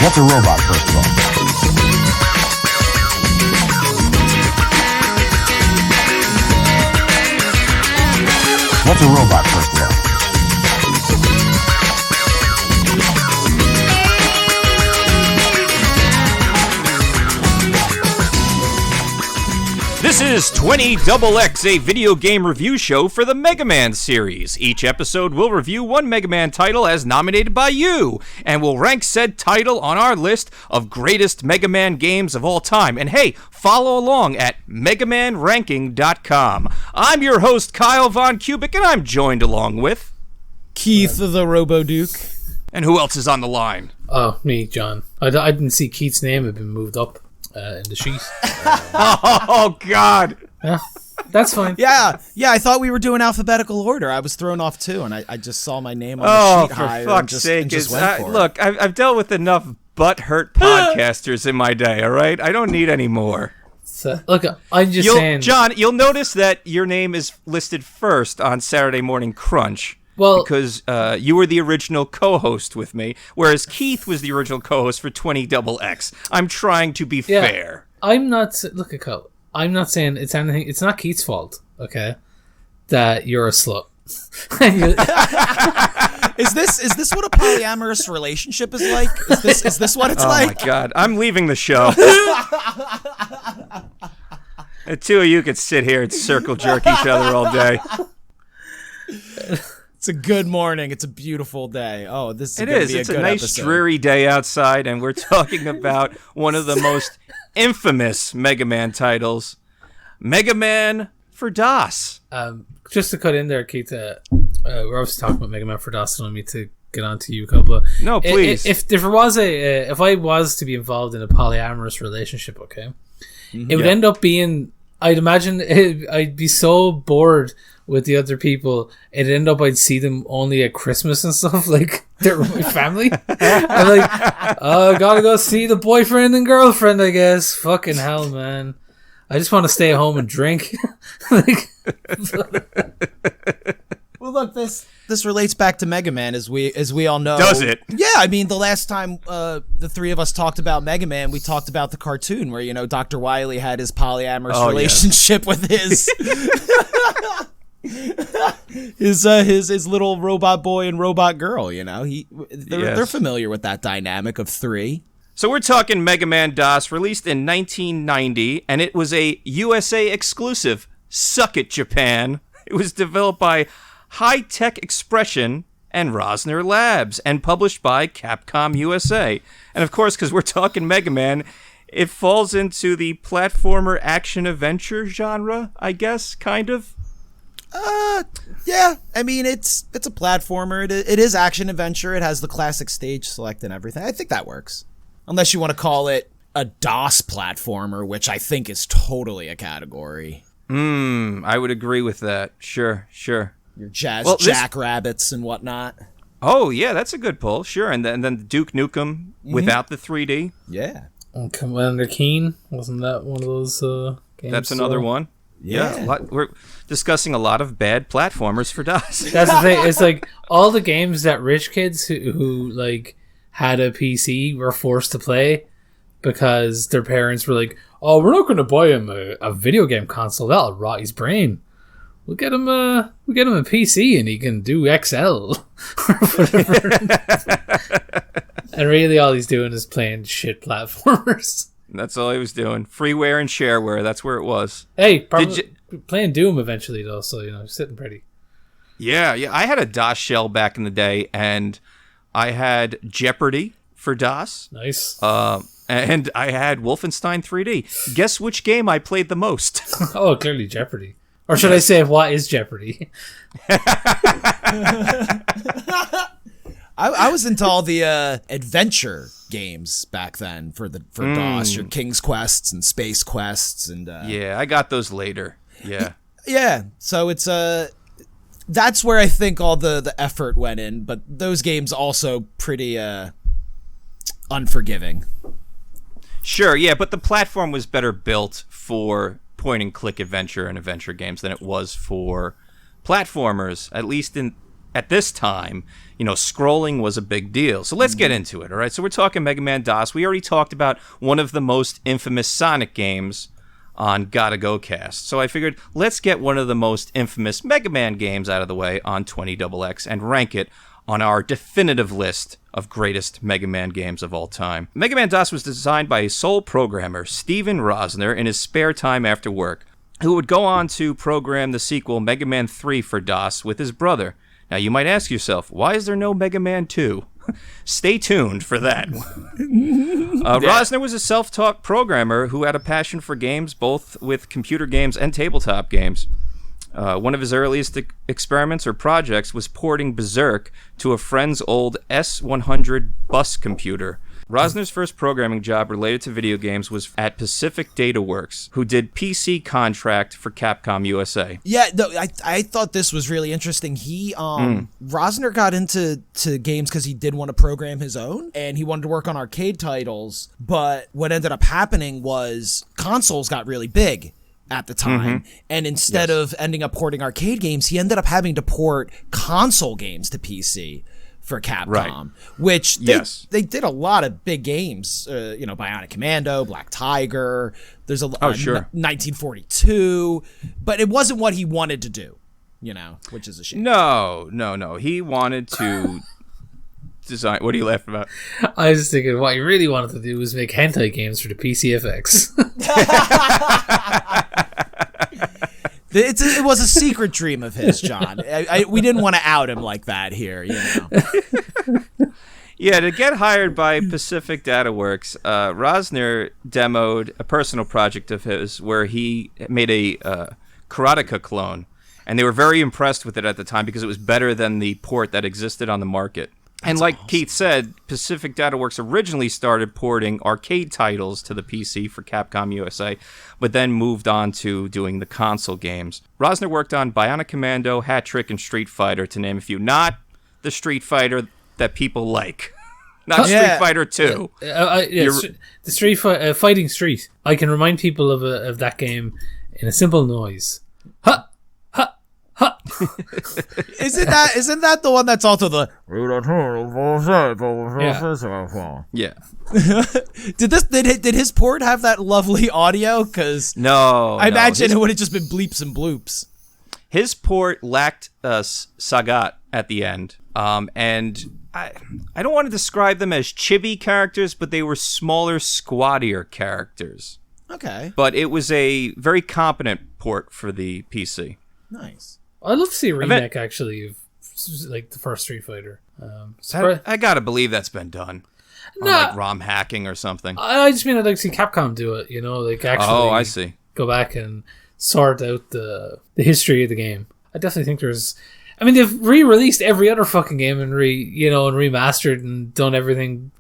What's a robot, first of all? What's a robot, first of all? This is 20XX, a video game review show for the Mega Man series. Each episode will review one Mega Man title as nominated by you, and we'll rank said title on our list of greatest Mega Man games of all time. And hey, follow along at megamanranking.com. I'm your host, Kyle Von Kubik, and I'm joined along with... Keith the Robo-Duke. And who else is on the line? Oh, me, John. I didn't see Keith's name had been moved up in the sheet. Oh, God. Yeah, that's fine. Yeah, I thought we were doing alphabetical order. I was thrown off too, and I just saw my name on the sheet higher. Oh, for fuck's sake. and just went for it. Look, I've dealt with enough butt-hurt podcasters in my day, all right? I don't need any more. So, look, I'm just saying... John, you'll notice that your name is listed first on Saturday Morning Crunch. Well, because you were the original co-host with me, whereas Keith was the original co-host for 20XX. I'm trying to be fair. I'm not... Look at Cole. I'm not saying it's anything... It's not Keith's fault, okay? That you're a slut. Is this what a polyamorous relationship is like? Is this what it's like? Oh my God. I'm leaving the show. The two of you could sit here and circle jerk each other all day. It's a good morning. It's a beautiful day. Oh, this is It gonna is. be It's a a good nice, episode. dreary day outside, and we're talking about one of the most infamous Mega Man titles, Mega Man for DOS. Just to cut in there, Keith, we're obviously talking about Mega Man for DOS, so I don't need to get on to you, Cobla. No, please. If there was if I was to be involved in a polyamorous relationship, okay, it would end up being... I'd imagine I'd be so bored with the other people, it'd end up I'd see them only at Christmas and stuff, like they're with my family. I'm like, oh, gotta go see the boyfriend and girlfriend, I guess. Fucking hell, man. I just want to stay at home and drink. Like, Well, look, this relates back to Mega Man, as we all know. Does it? Yeah, I mean, the last time the three of us talked about Mega Man, we talked about the cartoon where, Dr. Wily had his polyamorous relationship with his his little robot boy and robot girl. They're familiar with that dynamic of three. So we're talking Mega Man DOS, released in 1990, and it was a USA exclusive. Suck it, Japan. It was developed by High Tech Expression and Rosner Labs, and published by Capcom USA. And of course, because we're talking Mega Man, it falls into the platformer action-adventure genre, I guess, kind of. Yeah. I mean, it's a platformer. It is action adventure. It has the classic stage select and everything. I think that works. Unless you want to call it a DOS platformer, which I think is totally a category. I would agree with that. Sure. Your jackrabbits and whatnot. Oh, yeah, that's a good pull. Sure. And then Duke Nukem without the 3D. Yeah. and Commander Keen, wasn't that one of those games? That's another one. Yeah, we're discussing a lot of bad platformers for DOS. That's the thing. It's like all the games that rich kids who like had a PC were forced to play because their parents were like, "Oh, we're not going to buy him a video game console. That'll rot his brain. We'll get him a PC and he can do XL or whatever." And really, all he's doing is playing shit platformers. That's all he was doing. Freeware and shareware. That's where it was. Hey, probably playing Doom eventually though, so sitting pretty. Yeah. I had a DOS shell back in the day, and I had Jeopardy for DOS. Nice. And I had Wolfenstein 3D. Guess which game I played the most? Oh, clearly Jeopardy. Or should I say, what is Jeopardy? I was into all the adventure games back then for DOS, your King's Quests and Space Quests and Yeah, I got those later. Yeah. Yeah, so it's that's where I think all the effort went in, but those games also pretty unforgiving. Sure, yeah, but the platform was better built for point and click adventure and adventure games than it was for platformers, at least in at this time, scrolling was a big deal. So let's get into it, all right? So we're talking Mega Man DOS. We already talked about one of the most infamous Sonic games on Gotta Go Cast. So I figured, let's get one of the most infamous Mega Man games out of the way on 20XX and rank it on our definitive list of greatest Mega Man games of all time. Mega Man DOS was designed by a sole programmer, Steven Rosner, in his spare time after work, who would go on to program the sequel Mega Man 3 for DOS with his brother. Now, you might ask yourself, why is there no Mega Man 2? Stay tuned for that. Rosner was a self-taught programmer who had a passion for games, both with computer games and tabletop games. One of his earliest experiments or projects was porting Berserk to a friend's old S100 bus computer. Rosner's first programming job related to video games was at Pacific Data Works, who did PC contract for Capcom USA. Yeah, no, I thought this was really interesting. He Rosner got into games because he did want to program his own, and he wanted to work on arcade titles. But what ended up happening was consoles got really big at the time, and instead of ending up porting arcade games, he ended up having to port console games to PC for Capcom, which they did a lot of big games, Bionic Commando, Black Tiger, there's a 1942, but it wasn't what he wanted to do, which is a shame. No. He wanted to design. What are you laughing about? I was just thinking what he really wanted to do was make hentai games for the PCFX. It was a secret dream of his, John. We didn't want to out him like that here, Yeah, to get hired by Pacific Data Works, Rosner demoed a personal project of his where he made a Karateka clone, and they were very impressed with it at the time because it was better than the port that existed on the market. And like awesome. Keith said, Pacific Data Works originally started porting arcade titles to the PC for Capcom USA, but then moved on to doing the console games. Rosner worked on Bionic Commando, Hat Trick, and Street Fighter, to name a few. Not the Street Fighter that people like. Not Street Fighter 2. The Street Fighting Street. I can remind people of that game in a simple noise. Ha! Isn't that the one that's also the yeah. Did his port have that lovely audio? Because I imagine it would have just been bleeps and bloops. His port lacked Sagat at the end, and I don't want to describe them as chibi characters, but they were smaller, squattier characters. Okay, but it was a very competent port for the PC. Nice. I'd love to see a remake, actually, of like the first Street Fighter. I gotta believe that's been done. No, like ROM hacking or something. I just mean I'd like to see Capcom do it. Actually. I see. Go back and sort out the history of the game. I definitely think there's. I mean, they've re-released every other fucking game and remastered and done everything.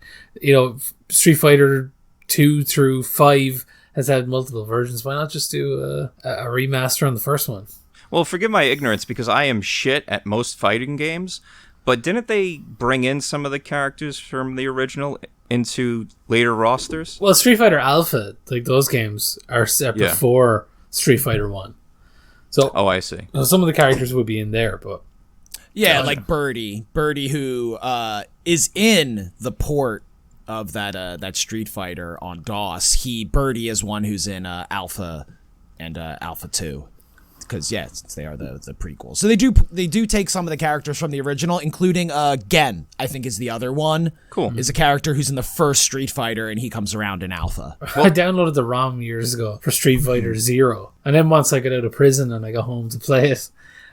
Street Fighter 2 through 5 has had multiple versions. Why not just do a remaster on the first one? Well, forgive my ignorance because I am shit at most fighting games, but didn't they bring in some of the characters from the original into later rosters? Well, Street Fighter Alpha, like those games, are set before Street Fighter 1. So, I see. So some of the characters would be in there, but... Yeah, like Birdie, who is in the port of that Street Fighter on DOS. Birdie is one who's in Alpha and Alpha 2. Because since they are the prequels, so they do take some of the characters from the original, including Gen. I think is the other one. Cool. Is a character who's in the first Street Fighter, and he comes around in Alpha. I downloaded the ROM years ago for Street Fighter 0, and then once I got out of prison and I got home to play it,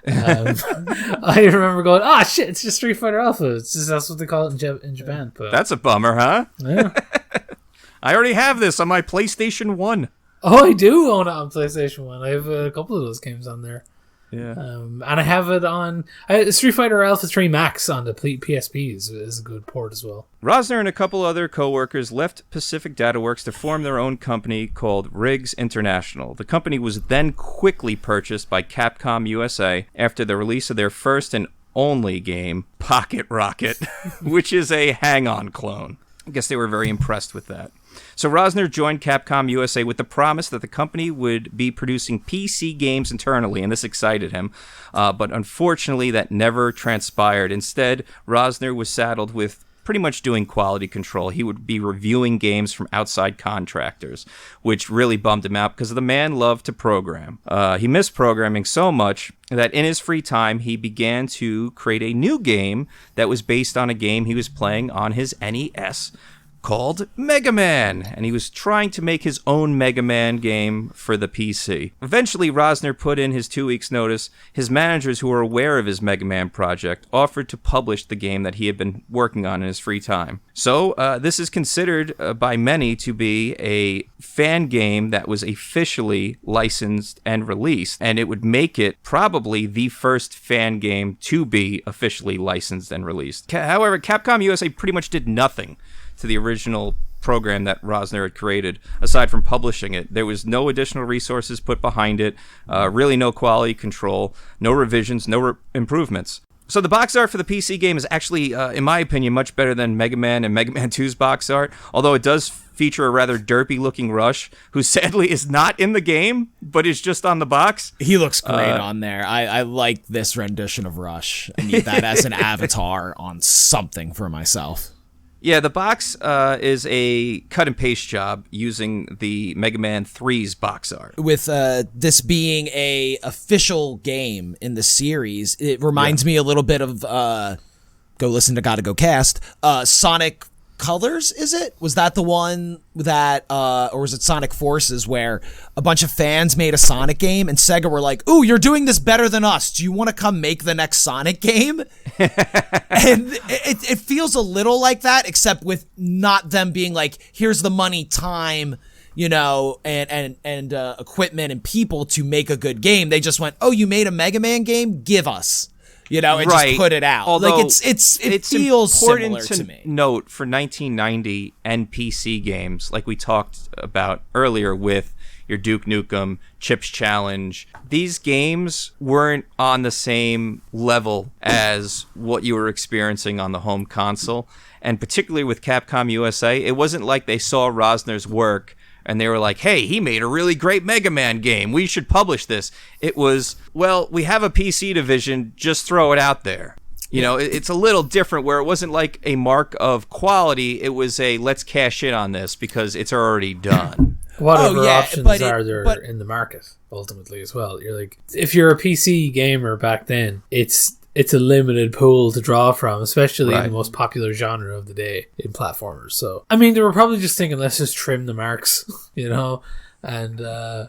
I remember going, shit, it's just Street Fighter Alpha. It's just that's what they call it in Japan. But that's a bummer, huh? Yeah. I already have this on my PlayStation 1. Oh, I do own it on PlayStation 1. I have a couple of those games on there. Yeah. And I have it on... Street Fighter Alpha 3 Max on the PSP is a good port as well. Rosner and a couple other co-workers left Pacific Data Works to form their own company called Riggs International. The company was then quickly purchased by Capcom USA after the release of their first and only game, Pocket Rocket, which is a Hang-On clone. I guess they were very impressed with that. So Rosner joined Capcom USA with the promise that the company would be producing PC games internally, and this excited him. But unfortunately, that never transpired. Instead, Rosner was saddled with pretty much doing quality control. He would be reviewing games from outside contractors, which really bummed him out because the man loved to program. He missed programming so much that in his free time, he began to create a new game that was based on a game he was playing on his NES called Mega Man, and he was trying to make his own Mega Man game for the PC. Eventually, Rosner put in his 2 weeks' notice. His managers, who were aware of his Mega Man project, offered to publish the game that he had been working on in his free time. So, this is considered by many to be a fan game that was officially licensed and released, and it would make it probably the first fan game to be officially licensed and released. However, Capcom USA pretty much did nothing to the original program that Rosner had created, aside from publishing it. There was no additional resources put behind it, really no quality control, no revisions, no improvements. So the box art for the PC game is actually, in my opinion, much better than Mega Man and Mega Man 2's box art, although it does feature a rather derpy-looking Rush, who sadly is not in the game, but is just on the box. He looks great on there. I like this rendition of Rush. I need that as an avatar on something for myself. Yeah, the box is a cut and paste job using the Mega Man 3's box art. With this being a official game in the series, it reminds me a little bit of go listen to Gotta Go Cast. Sonic Colors, is it? Was that the one that, or was it Sonic Forces, where a bunch of fans made a Sonic game and Sega were like, "Ooh, you're doing this better than us. Do you want to come make the next Sonic game?" And it feels a little like that, except with not them being like, "Here's the money, time, you know, and equipment and people to make a good game." They just went, "Oh, you made a Mega Man game? Give us." You know, and just put it out. Although like it feels important similar to me. Note for 1990 NPC games, like we talked about earlier with your Duke Nukem, Chips Challenge, these games weren't on the same level as what you were experiencing on the home console. And particularly with Capcom USA, it wasn't like they saw Rosner's work and they were like, "Hey, he made a really great Mega Man game. We should publish this." It was, well, we have a PC division, just throw it out there. You know, it's a little different where it wasn't like a mark of quality. It was a, let's cash in on this because it's already done. Whatever options are there in the market, ultimately, as well. You're like, if you're a PC gamer back then, it's a limited pool to draw from, especially in the most popular genre of the day in platformers. So, I mean, they were probably just thinking, let's just trim the marks, you know, and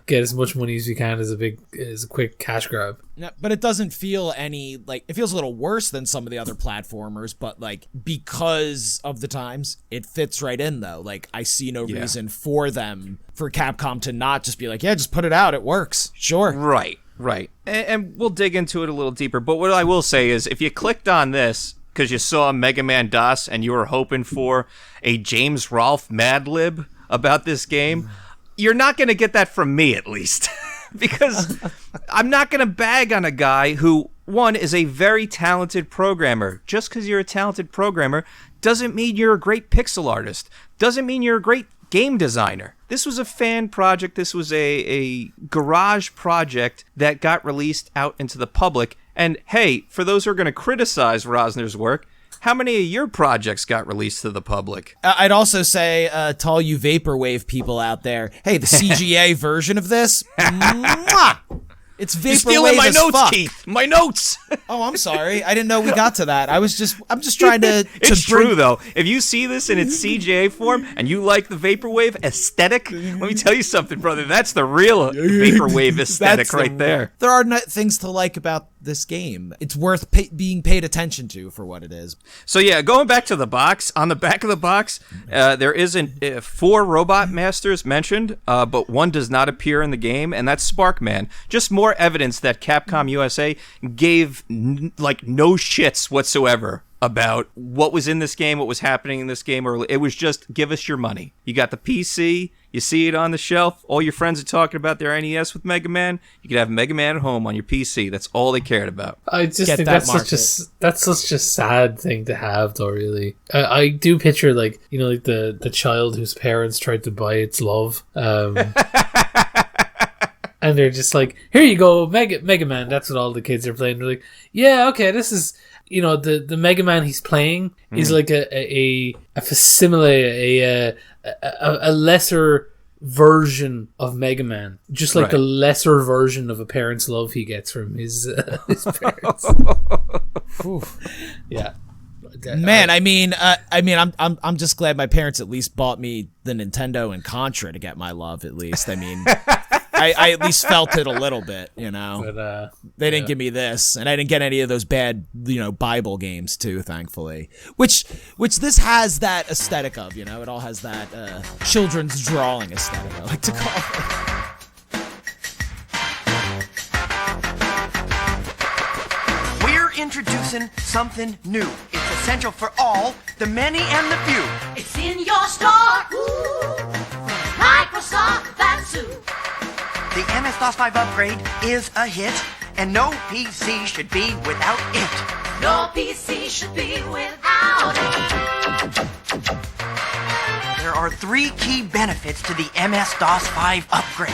get as much money as we can as a quick cash grab. Yeah, but it doesn't feel it feels a little worse than some of the other platformers, but like, because of the times, it fits right in though. Like, I see no reason for Capcom to not just be like, yeah, just put it out. It works. Sure. Right. And we'll dig into it a little deeper. But what I will say is, if you clicked on this because you saw Mega Man DOS and you were hoping for a James Rolfe Mad Lib about this game, you're not going to get that from me, at least. Because I'm not going to bag on a guy who, one, is a very talented programmer. Just because you're a talented programmer doesn't mean you're a great pixel artist. Doesn't mean you're a great game designer. This was a fan project. This was a garage project that got released out into the public. And hey, for those who are going to criticize Rosner's work, how many of your projects got released to the public? I'd also say to all you Vaporwave people out there, hey, the CGA version of this, mwah! It's Vaporwave. You're stealing my notes, fuck. Keith. My notes. Oh, I'm sorry. I didn't know we got to that. I'm just trying to. It's true though. If you see this in its CGA form and you like the Vaporwave aesthetic, let me tell you something, brother. That's the real Vaporwave aesthetic there. There are things to like about this game. It's worth being paid attention to for what it is. So yeah, going back to the box, on the back of the box, there isn't 4 Robot Masters mentioned, but one does not appear in the game, and that's Sparkman. Just more evidence that Capcom USA gave no shits whatsoever about what was in this game, what was happening in this game, or it was just give us your money. You got the PC, you see it on the shelf, all your friends are talking about their NES with Mega Man, you could have Mega Man at home on your PC. That's all they cared about. I just Get think that that's such a sad thing to have, though. Really, I do picture like the child whose parents tried to buy its love, and they're just like, here you go, Mega Man. That's what all the kids are playing. They're like, yeah, okay, this is. The Mega Man he's playing is like a facsimile, a lesser version of Mega Man, just like a lesser version of a parent's love he gets from his parents. Yeah, Man, I'm just glad my parents at least bought me the Nintendo and Contra to get my love. At least, I mean. I at least felt it a little bit, But, they didn't give me this, and I didn't get any of those bad, Bible games too, thankfully. Which this has that aesthetic of, It all has that children's drawing aesthetic, I like to call it. We're introducing something new. It's essential for all, the many and the few. It's in your store. Ooh, Microsoft, that's who. The MS-DOS 5 upgrade is a hit, and no PC should be without it. No PC should be without it. There are 3 key benefits to the MS-DOS 5 upgrade.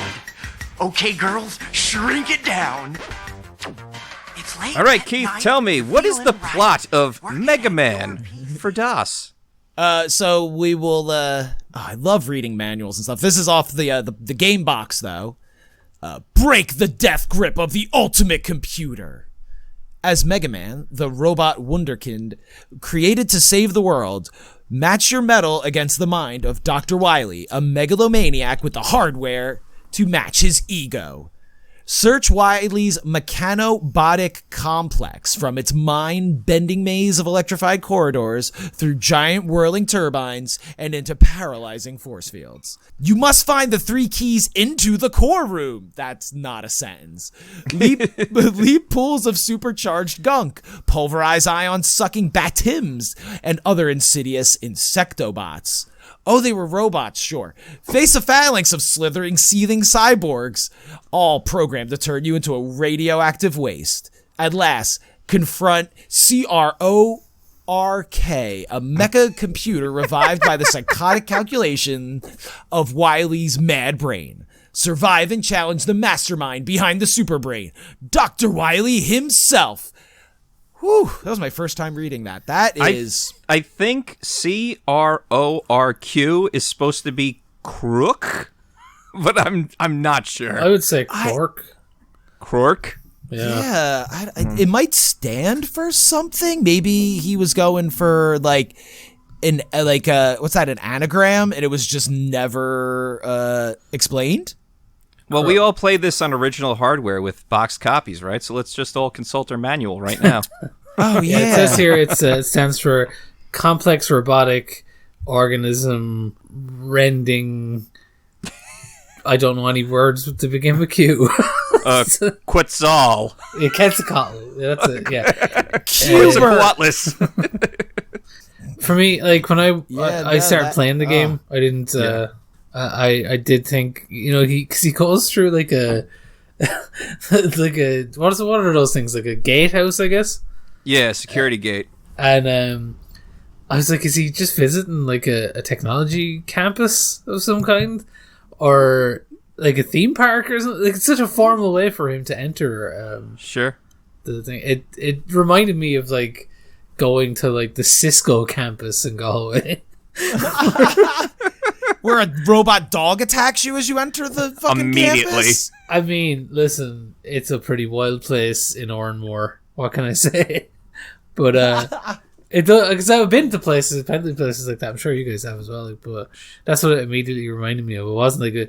Okay, girls, shrink it down. It's late. All right, at Keith, night, tell me, what is the feeling right. plot of Working Mega at Man home. for DOS? So we will. I love reading manuals and stuff. This is off the game box though. Break the death grip of the ultimate computer. As Mega Man, the robot wunderkind created to save the world, match your mettle against the mind of Dr. Wily, a megalomaniac with the hardware to match his ego. Search Wily's mechanobotic complex from its mind-bending maze of electrified corridors through giant whirling turbines and into paralyzing force fields. You must find the 3 keys into the core room. That's not a sentence. Leap pools of supercharged gunk, pulverize ion-sucking batims, and other insidious insectobots. Oh, they were robots, sure. Face a phalanx of slithering, seething cyborgs, all programmed to turn you into a radioactive waste. At last, confront CRORK, a mecha computer revived by the psychotic calculation of Wily's mad brain. Survive and challenge the mastermind behind the superbrain, Dr. Wily himself. Whew, that was my first time reading that. That is... I think CRORQ is supposed to be crook, but I'm not sure. I would say Cork. Crook? Yeah. It might stand for something. Maybe he was going for like an anagram, and it was just never explained. Well, we all played this on original hardware with boxed copies, right? So let's just all consult our manual right now. Oh yeah. It says here it stands for complex robotic organism rending. I don't know any words to begin with Q. Quetzal. Yeah, Quetzalcoatl. That's it. Yeah. Quetzalcoatlus. For me, like when I started playing the game, I didn't. I did think, because he goes through like a what are those things, like a gatehouse, I guess. Yeah, security gate. And I was like, is he just visiting like a technology campus of some kind, or like a theme park or something? Like, it's such a formal way for him to enter. Sure. The thing. It reminded me of like going to like the Cisco campus in Galway. Where a robot dog attacks you as you enter the fucking immediately. campus? I mean, listen, it's a pretty wild place in Oranmore. What can I say? But because I've been to places like that. I'm sure you guys have as well. Like, but that's what it immediately reminded me of. It wasn't like I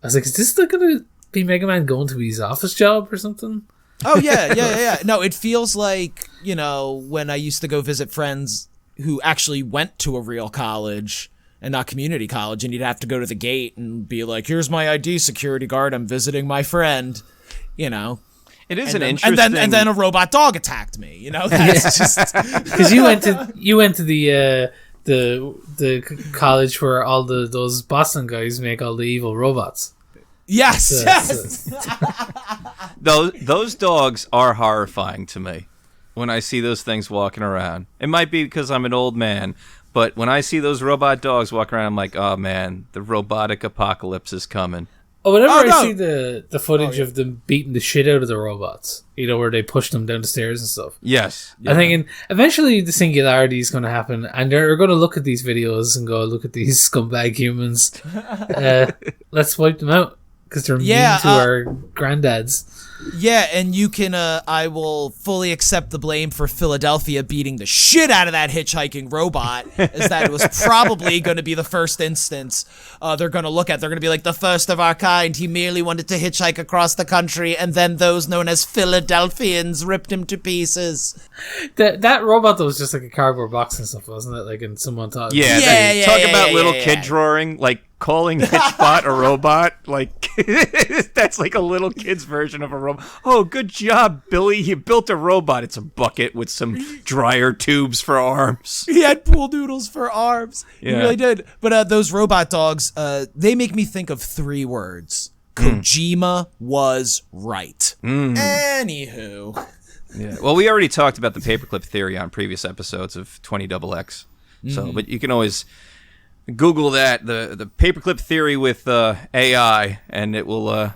was like, is this like going to be Mega Man going to his office job or something? Oh yeah. No, it feels like, when I used to go visit friends who actually went to a real college and not community college, and you'd have to go to the gate and be like, here's my ID, security guard, I'm visiting my friend, It is and an then, interesting. and then a robot dog attacked me. You know, that's just Because you went to the college where all those Boston guys make all the evil robots. yes, So- yes. Those dogs are horrifying to me when I see those things walking around. It might be because I'm an old man, but when I see those robot dogs walking around, I'm like, oh man, the robotic apocalypse is coming. Oh, whenever Oh, I no. see the footage of them beating the shit out of the robots, you know, where they push them down the stairs and stuff. Yes. I'm thinking eventually the singularity is going to happen, and they're going to look at these videos and go, "Look at these scumbag humans. Let's wipe them out because they're Yeah, mean to our granddads." Yeah, and you can, I will fully accept the blame for Philadelphia beating the shit out of that hitchhiking robot, as that was probably going to be the first instance they're going to look at. They're going to be like, the first of our kind. He merely wanted to hitchhike across the country, and then those known as Philadelphians ripped him to pieces. That robot though was just like a cardboard box and stuff, wasn't it? Like, and someone thought, Yeah, Yeah, talk yeah, about yeah, little yeah, kid yeah. drawing, like calling Hitchbot a robot. Like, that's like a little kid's version of a robot. Oh, good job, Billy. You built a robot. It's a bucket with some dryer tubes for arms. He had pool noodles for arms. He Yeah. really did. But those robot dogs, they make me think of 3 words. Kojima was right. Anywho. Yeah. Well, we already talked about the paperclip theory on previous episodes of 20XX. So, but you can always Google that, the paperclip theory with AI, and it will it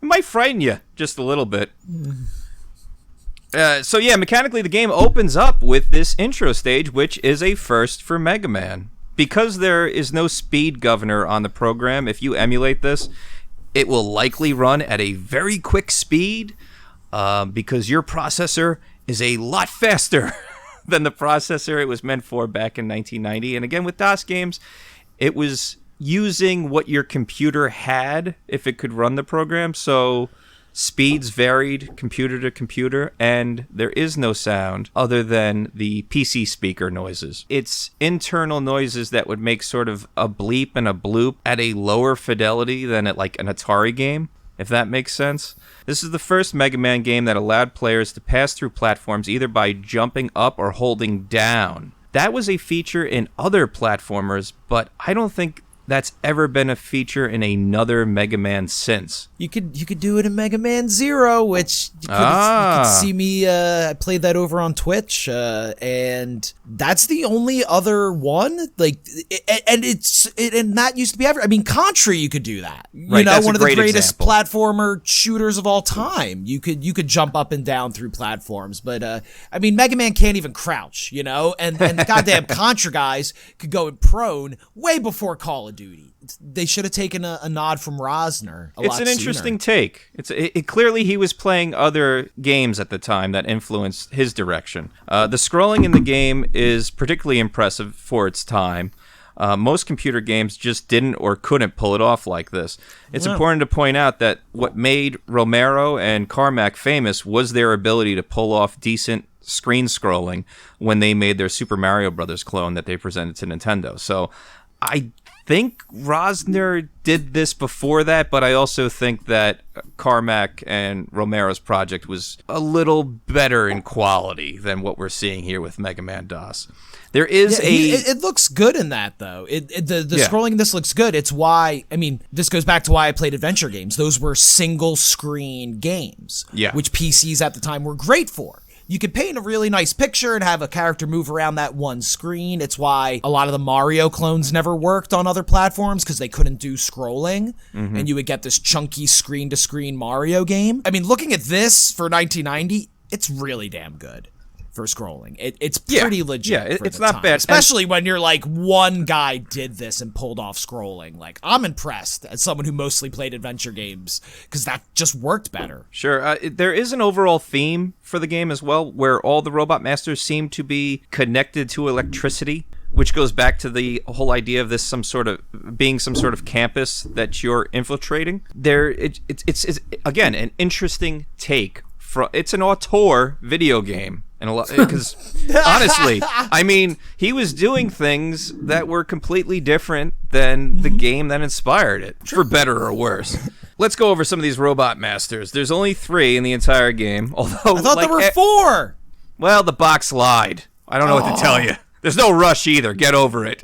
might frighten you just a little bit. So yeah, mechanically the game opens up with this intro stage, which is a first for Mega Man. Because there is no speed governor on the program, if you emulate this, it will likely run at a very quick speed, because your processor is a lot faster than the processor it was meant for back in 1990. And again, with DOS games, it was using what your computer had if it could run the program. So speeds varied computer to computer, and there is no sound other than the PC speaker noises. It's internal noises that would make sort of a bleep and a bloop at a lower fidelity than at like an Atari game, if that makes sense. This is the first Mega Man game that allowed players to pass through platforms either by jumping up or holding down. That was a feature in other platformers, but I don't think that's ever been a feature in another Mega Man since. You could do it in Mega Man Zero, which you could see me. I played that over on Twitch, and that's the only other one. Like, and that used to be ever. I mean, Contra, you could do that. You Right, know, that's a one of the great greatest example. platformer shooters of all time. You could jump up and down through platforms, but I mean, Mega Man can't even crouch. You know, and the goddamn Contra guys could go in prone way before Call of Duty. They should have taken a nod from Rosner. It's an interesting take. It clearly he was playing other games at the time that influenced his direction. The scrolling in the game is particularly impressive for its time. Most computer games just didn't or couldn't pull it off like this. It's important to point out that what made Romero and Carmack famous was their ability to pull off decent screen scrolling when they made their Super Mario Brothers clone that they presented to Nintendo. So I think Rosner did this before that, but I also think that Carmack and Romero's project was a little better in quality than what we're seeing here with Mega Man DOS. There is it looks good in that though. The Yeah. scrolling in this looks good. It's why, I mean, this goes back to why I played adventure games. Those were single screen games, Yeah. which PCs at the time were great for. You could paint a really nice picture and have a character move around that one screen. It's why a lot of the Mario clones never worked on other platforms, because they couldn't do scrolling, and you would get this chunky screen-to-screen Mario game. I mean, looking at this for 1990, it's really damn good for scrolling. It's pretty legit. Yeah, for it's the not time. bad. Especially when you're like, one guy did this and pulled off scrolling. Like, I'm impressed as someone who mostly played adventure games, because that just worked better. Sure. There is an overall theme for the game as well, where all the Robot Masters seem to be connected to electricity, which goes back to the whole idea of this some sort of campus that you're infiltrating. It's again an interesting take. It's an auteur video game. And a lot, because honestly, I mean, he was doing things that were completely different than the game that inspired it, for better or worse. let's go over some of these Robot Masters. There's only 3 in the entire game, although I thought there were 4. Well, the box lied. I don't know what to tell you. There's no rush either. Get over it.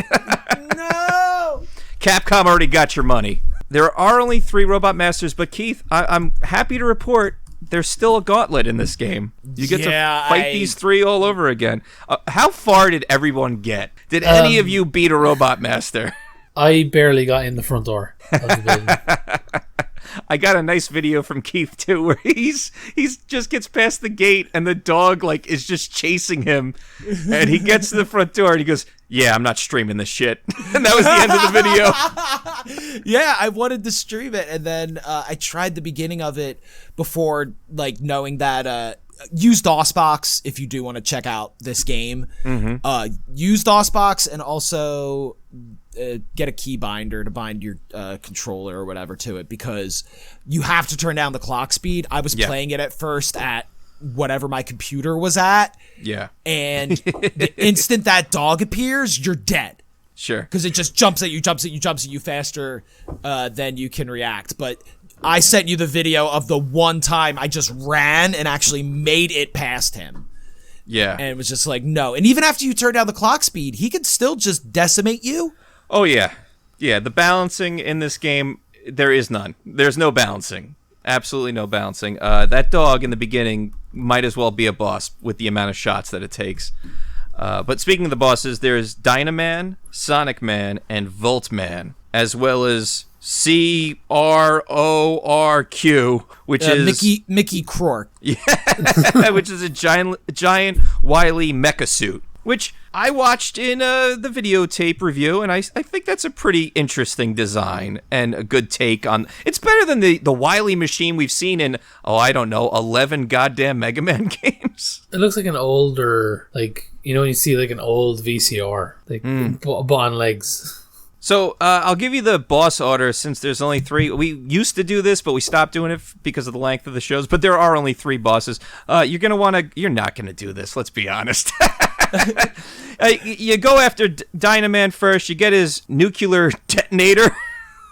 No. Capcom already got your money. There are only 3 Robot Masters, but Keith, I'm happy to report there's still a gauntlet in this game. You get to fight these 3 all over again. How far did everyone get? Did any of you beat a Robot Master? I barely got in the front door of the building. I got a nice video from Keith too, where he's just gets past the gate and the dog like is just chasing him, and he gets to the front door and he goes, "Yeah, I'm not streaming this shit," and that was the end of the video. Yeah, I wanted to stream it, and then I tried the beginning of it before, like, knowing that. Use DOSBox if you do want to check out this game. Use DOSBox, and also get a key binder to bind your controller or whatever to it, because you have to turn down the clock speed. I was playing it at first at whatever my computer was at. Yeah. And the instant that dog appears, you're dead. Sure. Because it just jumps at you faster than you can react. But I sent you the video of the one time I just ran and actually made it past him. Yeah. And it was just like, no. And even after you turn down the clock speed, he could still just decimate you. Oh, yeah. Yeah, the balancing in this game, there is none. There's no balancing. Absolutely no balancing. That dog in the beginning might as well be a boss with the amount of shots that it takes. But speaking of the bosses, there's Dynaman, Sonic Man, and Volt Man, as well as CRORQ, which is Mickey Rourke. Yeah, which is a giant wily mecha suit, which I watched in the videotape review, and I think that's a pretty interesting design and a good take on. It's better than the wily machine we've seen in 11 goddamn Mega Man games. It looks like an older, like, you know, when you see like an old VCR, like on legs. So I'll give you the boss order since there's only 3. We used to do this, but we stopped doing it because of the length of the shows. But there are only 3 bosses. You're not gonna do this. Let's be honest. You go after Dynaman first. You get his nuclear detonator,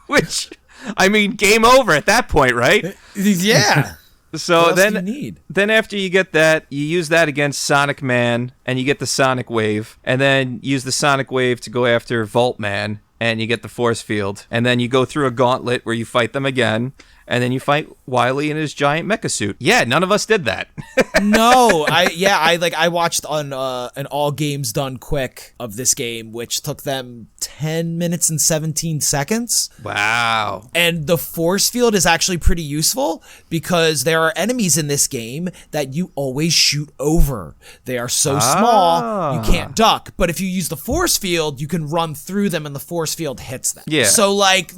which, I mean, game over at that point, right? Yeah. So what else do you need? Then after you get that, you use that against Sonic Man, and you get the Sonic Wave, and then use the Sonic Wave to go after Volt Man, and you get the Force Field, and then you go through a gauntlet where you fight them again, and then you fight Wily in his giant mecha suit. Yeah, none of us did that. No, I watched on an All Games Done Quick of this game, which took them 10 minutes and 17 seconds. Wow. And the force field is actually pretty useful because there are enemies in this game that you always shoot over. They are so small, you can't duck. But if you use the force field, you can run through them and the force field hits them. Yeah. So, like,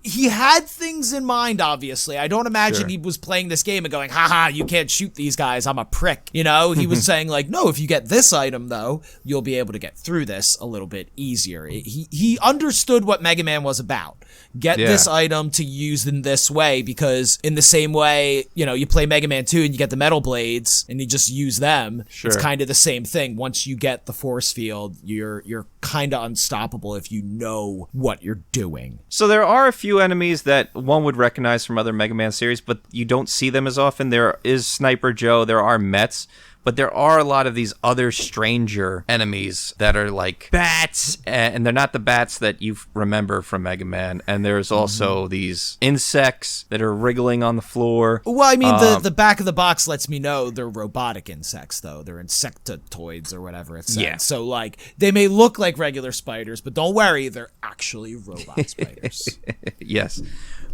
he had things in mind, obviously. I don't imagine he was playing this game and going, haha, you can't shoot these guys, I'm a prick. You know, he was saying, like, no, if you get this item, though, you'll be able to get through this a little bit easier. He understood what Mega Man was about. Get this item to use in this way, because in the same way, you know, you play Mega Man 2 and you get the metal blades and you just use them. Sure. It's kind of the same thing. Once you get the force field, you're kind of unstoppable if you know what you're doing. So there are a few enemies that one would recognize from other Mega Man series, but you don't see them as often. There is Sniper Joe, there are Mets, but there are a lot of these other stranger enemies that are like bats, and they're not the bats that you remember from Mega Man. And there's also these insects that are wriggling on the floor. Well, I mean, the back of the box lets me know they're robotic insects, though. They're insectoids or whatever it says. Yeah. So, like, they may look like regular spiders, but don't worry, they're actually robot spiders. Yes.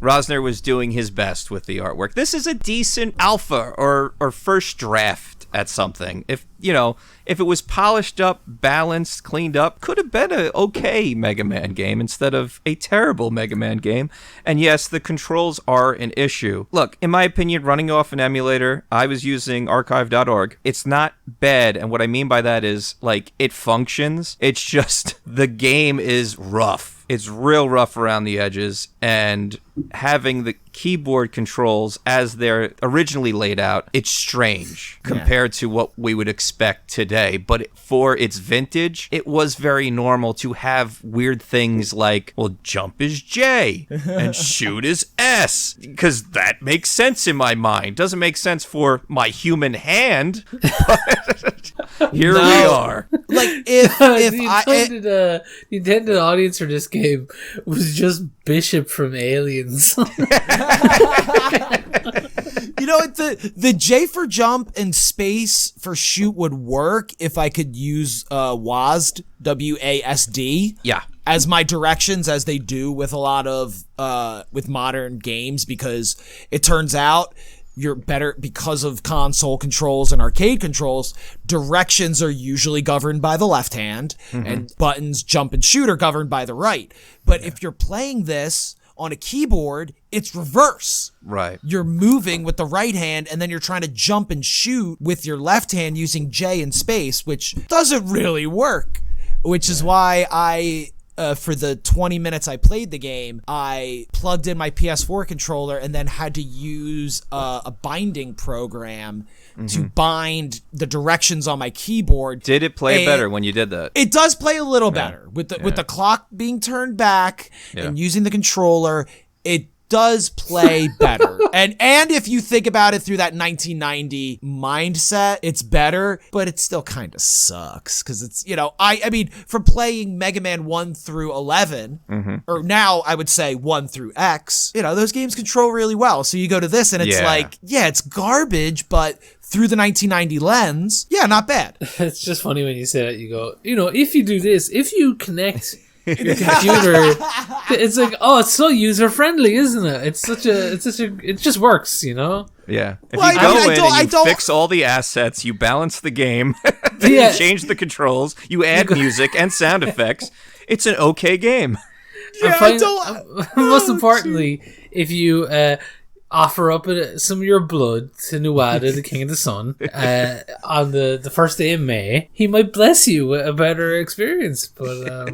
Rosner was doing his best with the artwork. This is a decent alpha or first draft at something. If it was polished up, balanced, cleaned up, could have been an okay Mega Man game instead of a terrible Mega Man game. And yes, the controls are an issue. Look, in my opinion, running off an emulator, I was using archive.org. It's not bad, and what I mean by that is, like, it functions. It's just the game is rough. It's real rough around the edges, and having the keyboard controls as they're originally laid out, it's strange compared to what we would expect today. But for its vintage, it was very normal to have weird things like, well, jump is J and shoot is S, because that makes sense in my mind. Doesn't make sense for my human hand. But here we are. Like if the intended audience for this game was just Bishop from Aliens. You know, the J for jump and space for shoot would work if I could use WASD, WASD. Yeah. As my directions, as they do with a lot of with modern games, because it turns out you're better because of console controls and arcade controls. Directions are usually governed by the left hand, and buttons, jump and shoot, are governed by the right. But if you're playing this on a keyboard, it's reverse. Right. You're moving with the right hand, and then you're trying to jump and shoot with your left hand using J and space, which doesn't really work. Which is why I, for the 20 minutes I played the game, I plugged in my PS4 controller and then had to use a binding program to bind the directions on my keyboard. Did it play better when you did that? It does play a little better with the clock being turned back and using the controller. It does play better. and if you think about it through that 1990 mindset, it's better, but it still kind of sucks because it's, you know, I mean, from playing Mega Man 1 through 11, or now I would say 1 through X, you know, those games control really well. So you go to this and it's like, it's garbage, but through the 1990 lens, not bad. It's just funny when you say that. You go, you know, if you do this, if you connect your computer, it's like, oh, it's so user friendly, isn't it? It just works, you know? Yeah. If Well, you I go mean, in and you don't- fix all the assets, you balance the game, Yeah. you change the controls, you add music and sound effects, it's an okay game. Most importantly, if you offer up some of your blood to Nuada, the King of the Sun, on the first day of May, he might bless you with a better experience. But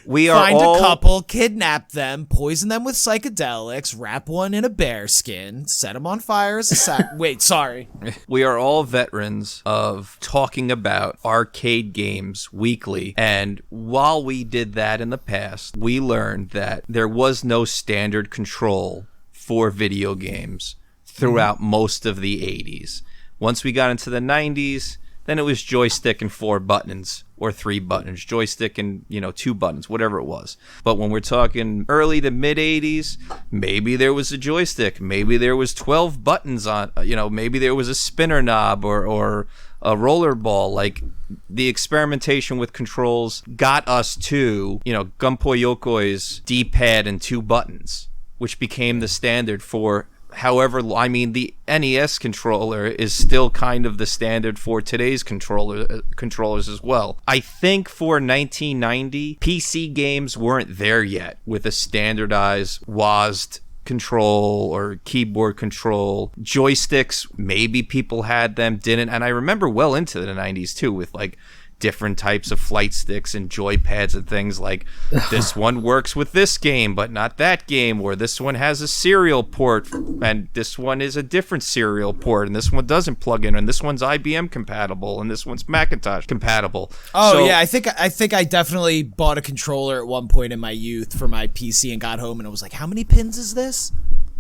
We are Find all a couple, kidnap them, poison them with psychedelics, wrap one in a bear skin, set them on fire as a Wait, sorry. We are all veterans of talking about arcade games weekly, and while we did that in the past, we learned that there was no standard control for video games throughout most of the 80s. Once we got into the 90s, then it was joystick and 4 buttons or 3 buttons, joystick and 2 buttons, whatever it was. But when we're talking early to mid 80s, maybe there was a joystick, maybe there was 12 buttons on, maybe there was a spinner knob or a roller ball. Like, the experimentation with controls got us to, Gunpei Yokoi's D-pad and 2 buttons, which became the standard for the NES controller is still kind of the standard for today's controllers as well. I think for 1990, PC games weren't there yet with a standardized WASD control or keyboard control. Joysticks, maybe people had them, didn't. And I remember well into the 90s too, with like different types of flight sticks and joypads and things like, this one works with this game but not that game, or this one has a serial port and this one is a different serial port, and this one doesn't plug in, and this one's IBM compatible and this one's Macintosh compatible. I think I definitely bought a controller at one point in my youth for my PC and got home and I was like, how many pins is this?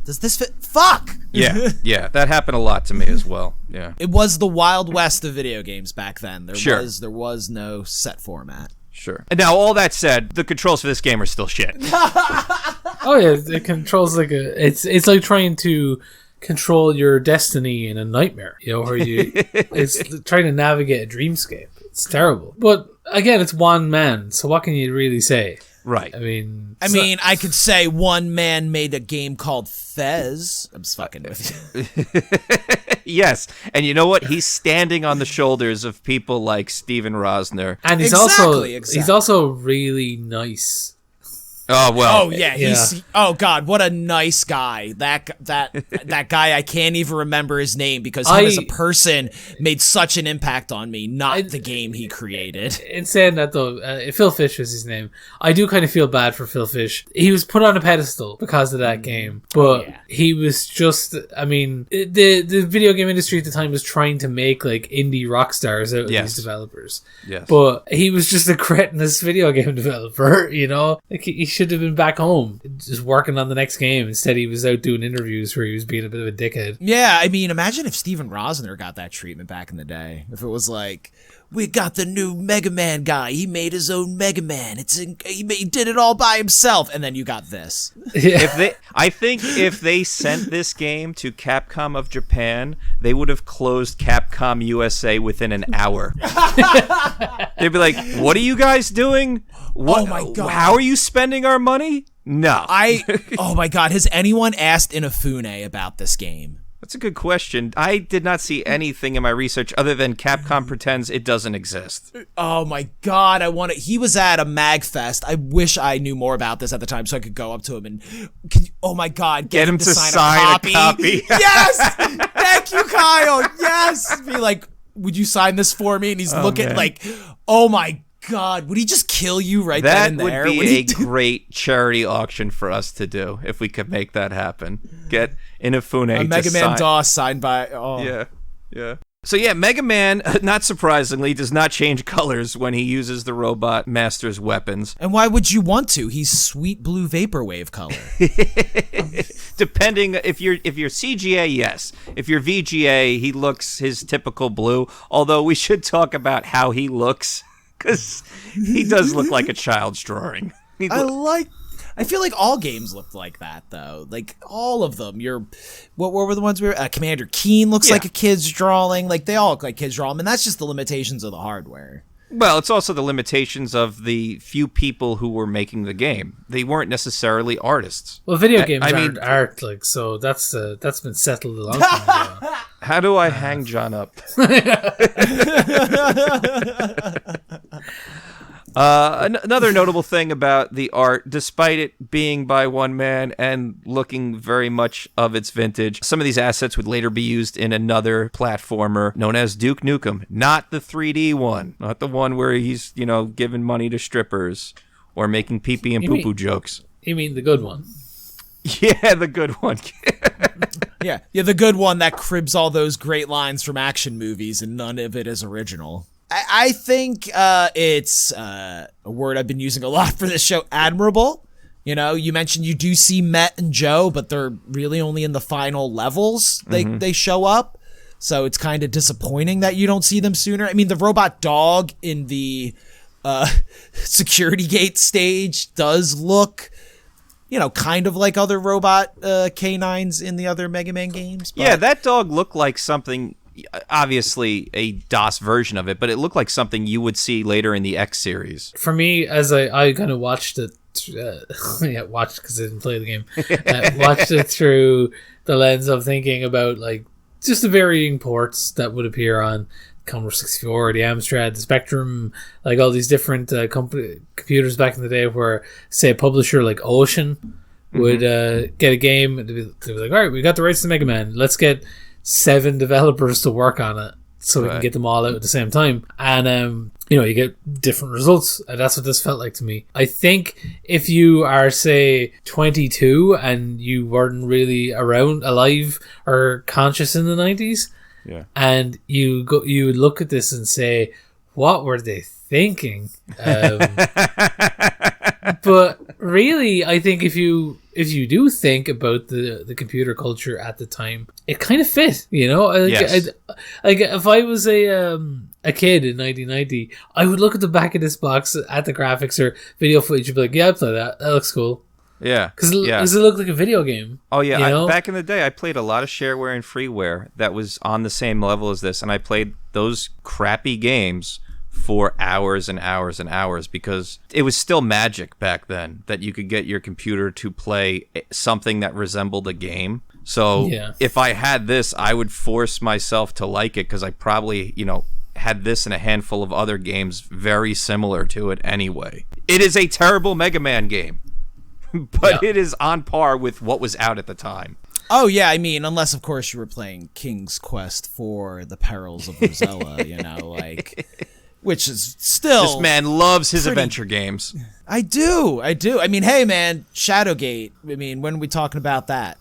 Does this fit? Fuck! Yeah, that happened a lot to me as well. Yeah. It was the Wild West of video games back then. There was no set format. Sure. And now, all that said, the controls for this game are still shit. oh yeah, it controls like it's like trying to control your destiny in a nightmare, where it's trying to navigate a dreamscape. It's terrible. But again, it's one man, so what can you really say? Right. I mean, I could say one man made a game called Fez. I'm just fucking with you. Yes, and you know what? He's standing on the shoulders of people like Steven Rosner, and he's Exactly. also really nice. Oh well. Oh yeah, oh god, what a nice guy. That guy, I can't even remember his name because him as a person made such an impact on me, not the game he created. In saying that though, Phil Fish is his name. I do kind of feel bad for Phil Fish. He was put on a pedestal because of that game, but he was just, I mean, the video game industry at the time was trying to make like indie rock stars out of these developers. Yes. But he was just a cretinous video game developer, you know? Like he should have been back home just working on the next game. Instead he was out doing interviews where he was being a bit of a dickhead. Yeah, I mean, imagine if Steven Rosner got that treatment back in the day. If it was like, we got the new Mega Man guy. He made his own Mega Man. He did it all by himself. And then you got this. I think if they sent this game to Capcom of Japan, they would have closed Capcom USA within an hour. They'd be like, "What are you guys doing? What? Oh my God. How are you spending our money?" No. Oh my god, has anyone asked Inafune about this game? That's a good question. I did not see anything in my research other than Capcom pretends it doesn't exist. Oh my god, he was at a MagFest. I wish I knew more about this at the time so I could go up to him and, oh my god, get him to sign a copy. Yes! Thank you, Kyle. Yes! Be like, would you sign this for me? And he's looking like, oh my god, would he just kill you right then and there? That would be a great charity auction for us to do if we could make that happen. Get Inafune a Mega Man DOS signed by... Yeah. So yeah, Mega Man, not surprisingly, does not change colors when he uses the Robot Master's weapons. And why would you want to? He's sweet blue vaporwave color. Depending, if you're CGA, yes. If you're VGA, he looks his typical blue. Although we should talk about how he looks, because he does look like a child's drawing. I feel like all games looked like that, though. Like, all of them. What were the ones we were... Commander Keen looks like a kid's drawing. Like, they all look like kids' drawing. And that's just the limitations of the hardware. Well, it's also the limitations of the few people who were making the game. They weren't necessarily artists. Well, video games aren't art, like, so that's been settled a long time ago. How do I hang John up? Another notable thing about the art, despite it being by one man and looking very much of its vintage, some of these assets would later be used in another platformer known as Duke Nukem. Not the 3D one. Not the one where he's, giving money to strippers or making pee-pee and poo-poo jokes. You mean the good one? Yeah, the good one. Yeah, the good one that cribs all those great lines from action movies and none of it is original. I think it's a word I've been using a lot for this show, admirable. You mentioned you do see Met and Joe, but they're really only in the final levels. They show up. So it's kind of disappointing that you don't see them sooner. I mean, the robot dog in the security gate stage does look, kind of like other robot canines in the other Mega Man games. But... Yeah, that dog looked like something... Obviously a DOS version of it, but it looked like something you would see later in the X series. For me, as I kind of watched it, watched because I didn't play the game, watched it through the lens of thinking about like just the varying ports that would appear on Commodore 64, the Amstrad, the Spectrum, like all these different computers back in the day where, say, a publisher like Ocean would get a game, and they'd be like, all right, we got the rights to Mega Man, let's get 7 developers to work on it so we can get them all out at the same time. And, you get different results. And that's what this felt like to me. I think if you are, say, 22 and you weren't really alive or conscious in the 90s, and you look at this and say, what were they thinking? But really, I think if you do think about the computer culture at the time, it kind of fit, Yes. If I was a kid in 1990, I would look at the back of this box at the graphics or video footage and be like, yeah, I'd play that. That looks cool. Yeah. Because it looked like a video game. Oh, yeah. Back in the day, I played a lot of shareware and freeware that was on the same level as this, and I played those crappy games for hours and hours and hours because it was still magic back then that you could get your computer to play something that resembled a game. So if I had this, I would force myself to like it because I probably, had this and a handful of other games very similar to it anyway. It is a terrible Mega Man game. but it is on par with what was out at the time. Oh yeah, I mean, unless of course you were playing King's Quest for the Perils of Rosella, which is still. This man loves his adventure games. I do. I mean, hey man, Shadowgate. I mean, when are we talking about that?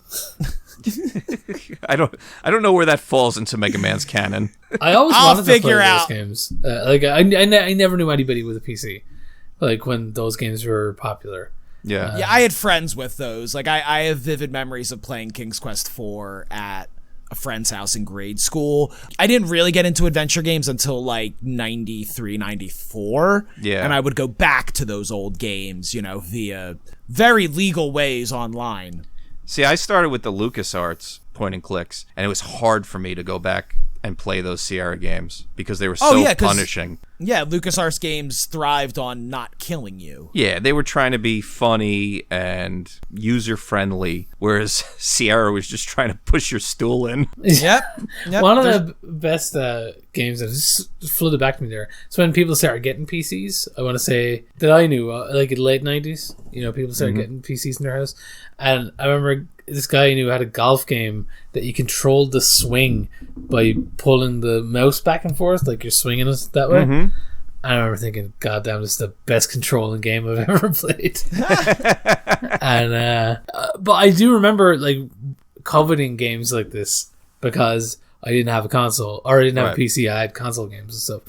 I don't know where that falls into Mega Man's canon. I always I'll wanted to figure play out. those games. I never knew anybody with a PC, like when those games were popular. Yeah. Yeah, I had friends with those. Like, I have vivid memories of playing King's Quest 4 at a friend's house in grade school. I didn't really get into adventure games until like 93, 94. Yeah. And I would go back to those old games, via very legal ways online. See, I started with the LucasArts point and clicks, and it was hard for me to go back and play those Sierra games because they were so punishing. Yeah, LucasArts games thrived on not killing you. Yeah, they were trying to be funny and user-friendly, whereas Sierra was just trying to push your stool in. Yep. One of the best games that just flooded back to me there. So when people started getting PCs, I want to say that I knew, like in the late 90s, people started getting PCs in their house. And I remember this guy I knew had a golf game that you controlled the swing by pulling the mouse back and forth, like you're swinging it that way. Mm-hmm. I remember thinking, God damn, this is the best controlling game I've ever played. And but I do remember like coveting games like this because I didn't have a console, or I didn't have a PC. I had console games and stuff.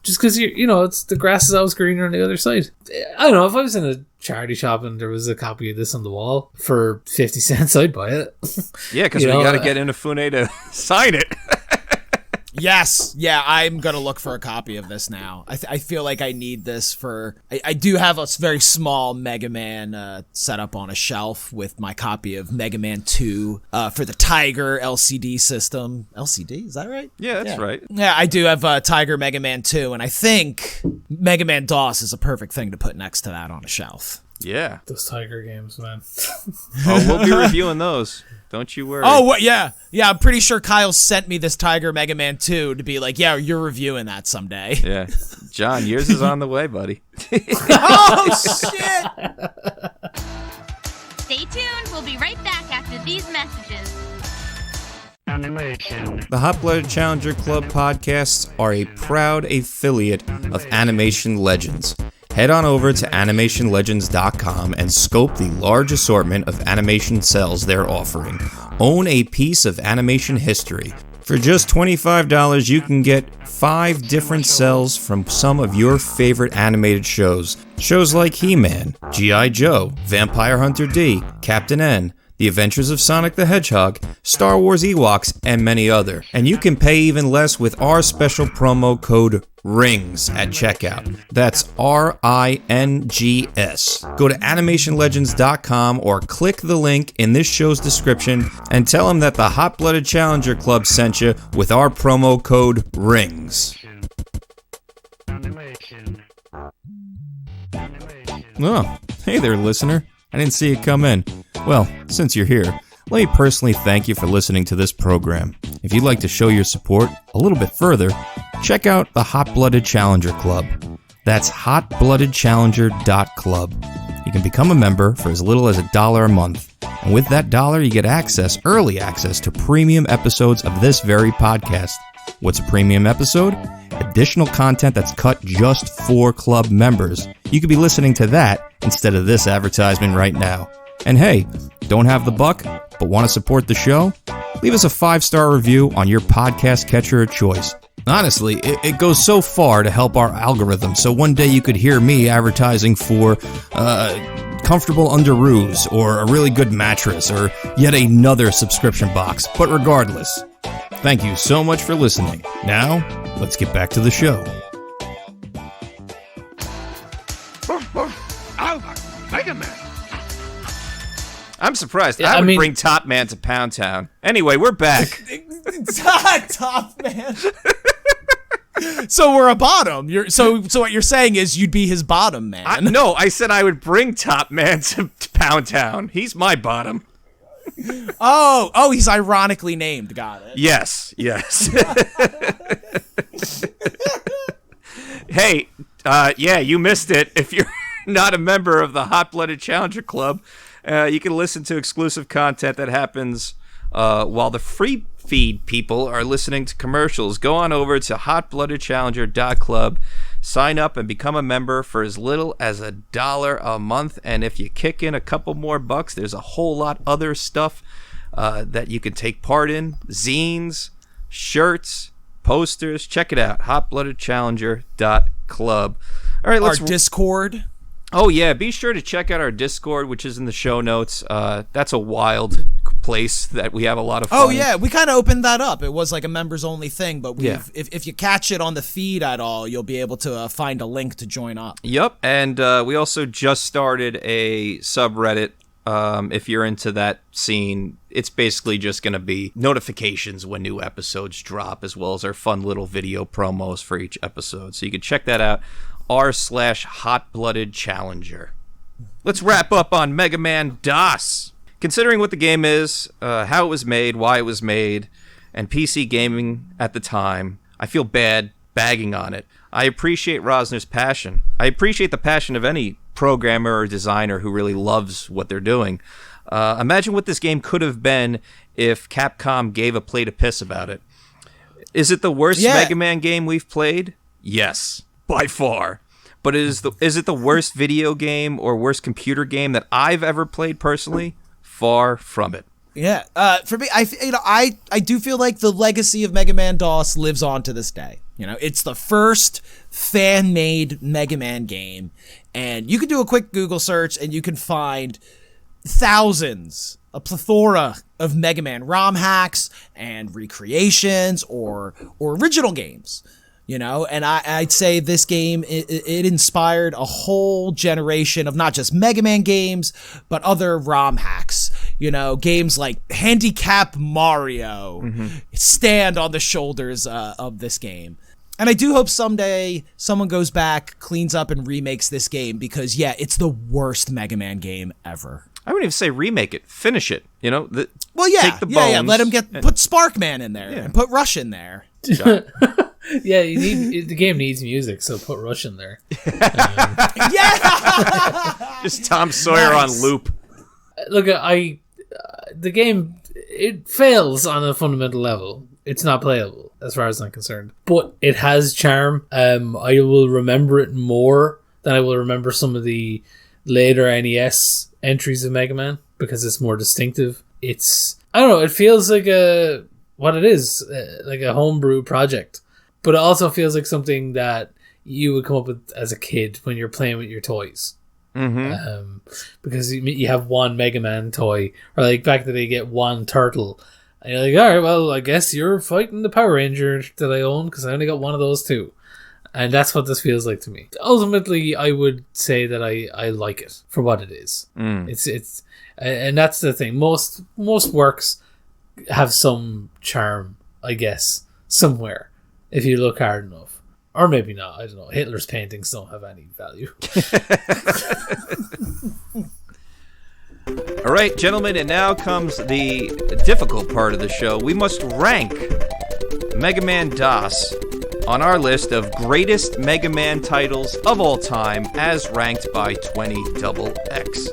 Just because it's the grass is always greener on the other side. I don't know, if I was in a charity shop and there was a copy of this on the wall for 50 cents, I'd buy it. Yeah, because we got to get Inafune to sign it. Yes. Yeah, I'm going to look for a copy of this now. I feel like I need this for... I do have a very small Mega Man set up on a shelf with my copy of Mega Man 2 for the Tiger LCD system. LCD? Is that right? Yeah, that's right. Yeah, I do have Tiger Mega Man 2, and I think Mega Man DOS is a perfect thing to put next to that on a shelf. Yeah. Those Tiger games, man. Oh, we'll be reviewing those. Don't you worry. Oh, what? Yeah. Yeah, I'm pretty sure Kyle sent me this Tiger Mega Man 2 to be like, yeah, you're reviewing that someday. Yeah. John, yours is on the way, buddy. Oh, shit! Stay tuned. We'll be right back after these messages. The Hot Blooded Challenger Club podcasts are a proud affiliate of Animation Legends. Head on over to animationlegends.com and scope the large assortment of animation cells they're offering. Own a piece of animation history. For just $25, you can get 5 different cells from some of your favorite animated shows. Shows like He-Man, G.I. Joe, Vampire Hunter D, Captain N, The Adventures of Sonic the Hedgehog, Star Wars Ewoks, and many other. And you can pay even less with our special promo code RINGS at checkout. That's RINGS. Go to animationlegends.com or click the link in this show's description and tell them that the Hot Blooded Challenger Club sent you with our promo code RINGS. Oh, hey there, listener. I didn't see it come in. Well, since you're here, let me personally thank you for listening to this program. If you'd like to show your support a little bit further, check out the Hot Blooded Challenger Club. That's hotbloodedchallenger.club. You can become a member for as little as $1 a month. And with that $1, you get early access to premium episodes of this very podcast. What's a premium episode? Additional content that's cut just for club members. You could be listening to that instead of this advertisement right now. And hey, don't have the buck, but want to support the show? Leave us a 5-star review on your podcast catcher of choice. Honestly, it goes so far to help our algorithm, so one day you could hear me advertising for comfortable underoos, or a really good mattress, or yet another subscription box. But regardless, thank you so much for listening. Now, let's get back to the show. Mega Man. I'm surprised. Yeah, I would bring Top Man to Pound Town. Anyway, we're back. Top Man. So we're a bottom. So what you're saying is you'd be his bottom man. No, I said I would bring Top Man to Pound Town. He's my bottom. Oh, he's ironically named. Got it. Yes. Hey, yeah, you missed it. If you're not a member of the Hot Blooded Challenger Club, you can listen to exclusive content that happens while the free feed people are listening to commercials. Go on over to hotbloodedchallenger.club, sign up and become a member for as little as $1 a month. And if you kick in a couple more bucks, there's a whole lot other stuff that you can take part in. Zines, shirts, posters. Check it out, hotbloodedchallenger.club. All right, Our let's Discord. Oh, yeah. Be sure to check out our Discord, which is in the show notes. That's a wild place that we have a lot of fun. Oh, yeah. We kind of opened that up. It was like a members-only thing, but Yeah. if you catch it on the feed at all, you'll be able to find a link to join up. Yep. And we also just started a subreddit. If you're into that scene, it's basically just going to be notifications when new episodes drop, as well as our fun little video promos for each episode. So you can check that out. r/Hotblooded Challenger. Let's wrap up on Mega Man DOS. Considering what the game is, how it was made, why it was made, and PC gaming at the time, I feel bad bagging on it. I appreciate Rosner's passion. I appreciate the passion of any programmer or designer who really loves what they're doing. Imagine what this game could have been if Capcom gave a plate of piss about it. Is it the worst Mega Man game we've played? Yes, by far. But is it the worst video game or worst computer game that I've ever played personally? Far from it. Yeah. For me, I do feel like the legacy of Mega Man DOS lives on to this day. You know, it's the first fan-made Mega Man game, and you can do a quick Google search and you can find thousands, a plethora of Mega Man ROM hacks and recreations or original games. You know, and I'd say this game, it inspired a whole generation of not just Mega Man games, but other ROM hacks. You know, games like Handicap Mario stand on the shoulders of this game. And I do hope someday someone goes back, cleans up, and remakes this game because, yeah, it's the worst Mega Man game ever. I wouldn't even say remake it. Finish it. You know? Well, yeah. Take the bones Let him put Sparkman in there and put Rush in there. Yeah, the game needs music, so put Rush in there. Yeah! Just Tom Sawyer on loop. Look, the game, it fails on a fundamental level. It's not playable, as far as I'm concerned. But it has charm. I will remember it more than I will remember some of the later NES entries of Mega Man, because it's more distinctive. I don't know, it feels like what it is, like a homebrew project. But it also feels like something that you would come up with as a kid when you're playing with your toys. Mm-hmm. Because you have one Mega Man toy, or like back then you get one turtle. And you're like, all right, well, I guess you're fighting the Power Ranger that I own because I only got one of those too. And that's what this feels like to me. Ultimately, I would say that I like it for what it is. It's and that's the thing. Most works have some charm, I guess, somewhere. If you look hard enough. Or maybe not. I don't know. Hitler's paintings don't have any value. All right, gentlemen, and now comes the difficult part of the show. We must rank Mega Man DOS on our list of greatest Mega Man titles of all time as ranked by 20XX.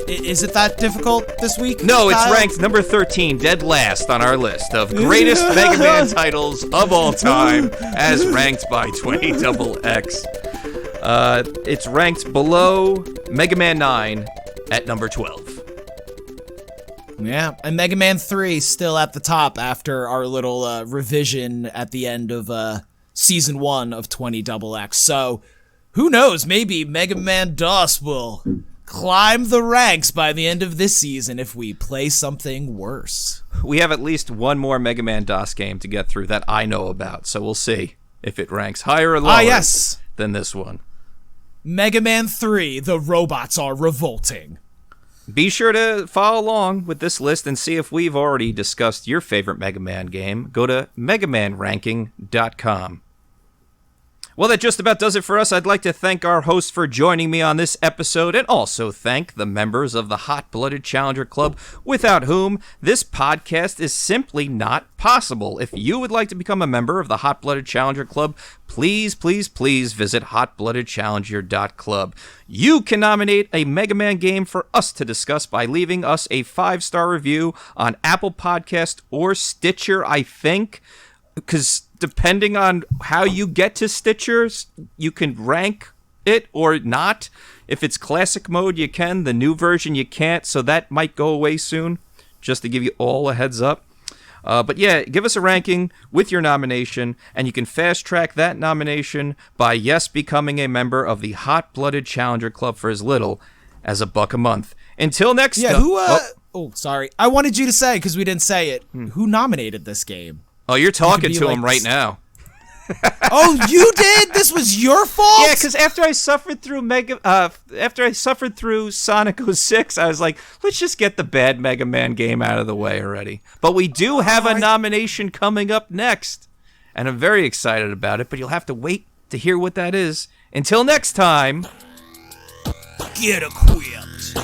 Is it that difficult this week? No, it's Kyle? ranked number 13, dead last on our list of greatest Mega Man titles of all time, as ranked by 20XX. It's ranked below Mega Man 9 at number 12. Yeah, and Mega Man 3 still at the top after our little revision at the end of Season 1 of 20XX. So, who knows, maybe Mega Man DOS will climb the ranks by the end of this season if we play something worse. We have at least one more Mega Man DOS game to get through that I know about, so we'll see if it ranks higher or lower than this one. Mega Man 3, the robots are revolting. Be sure to follow along with this list and see if we've already discussed your favorite Mega Man game. Go to megamanranking.com. Well, that just about does it for us. I'd like to thank our host for joining me on this episode and also thank the members of the Hot Blooded Challenger Club, without whom this podcast is simply not possible. If you would like to become a member of the Hot Blooded Challenger Club, please visit hotbloodedchallenger.club. You can nominate a Mega Man game for us to discuss by leaving us a 5-star review on Apple Podcast or Stitcher, I think, because depending on how you get to Stitcher, you can rank it or not. If it's classic mode, you can. The new version, you can't, so that might go away soon, just to give you all a heads up. But yeah, give us a ranking with your nomination, and you can fast-track that nomination by, becoming a member of the Hot Blooded Challenger Club for as little as $1 a month. Until next time. Sorry. I wanted you to say, because we didn't say it, who nominated this game? Oh, you're talking to him right now. Oh, you did? This was your fault? Yeah, because after I suffered through Sonic 06, I was like, let's just get the bad Mega Man game out of the way already. But we do have a nomination coming up next, and I'm very excited about it, but you'll have to wait to hear what that is. Until next time, Get equipped.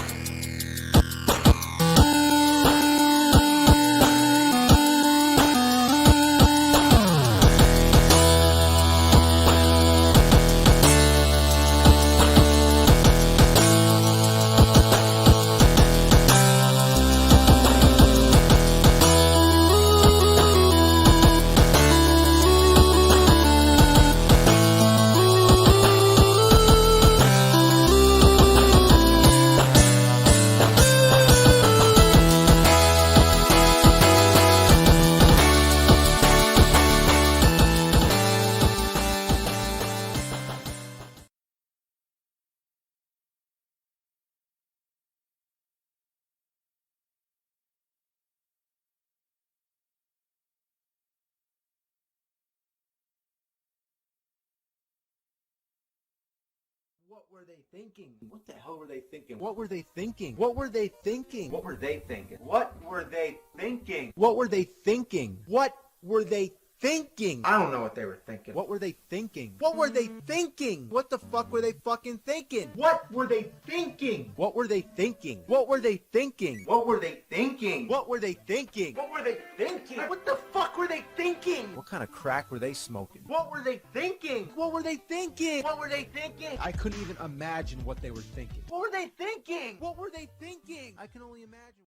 What were they thinking? What the hell were they thinking? What were they thinking? What were they thinking? What were they thinking? What were they thinking? What were they thinking? What were they thinking? I don't know what they were thinking. What were they thinking? What were they thinking? What the fuck were they fucking thinking? What were they thinking? What were they thinking? What were they thinking? What were they thinking? What were they thinking? What were they thinking? What the fuck were they thinking? What kind of crack were they smoking? What were they thinking? What were they thinking? What were they thinking? I couldn't even imagine what they were thinking. What were they thinking? What were they thinking? I can only imagine.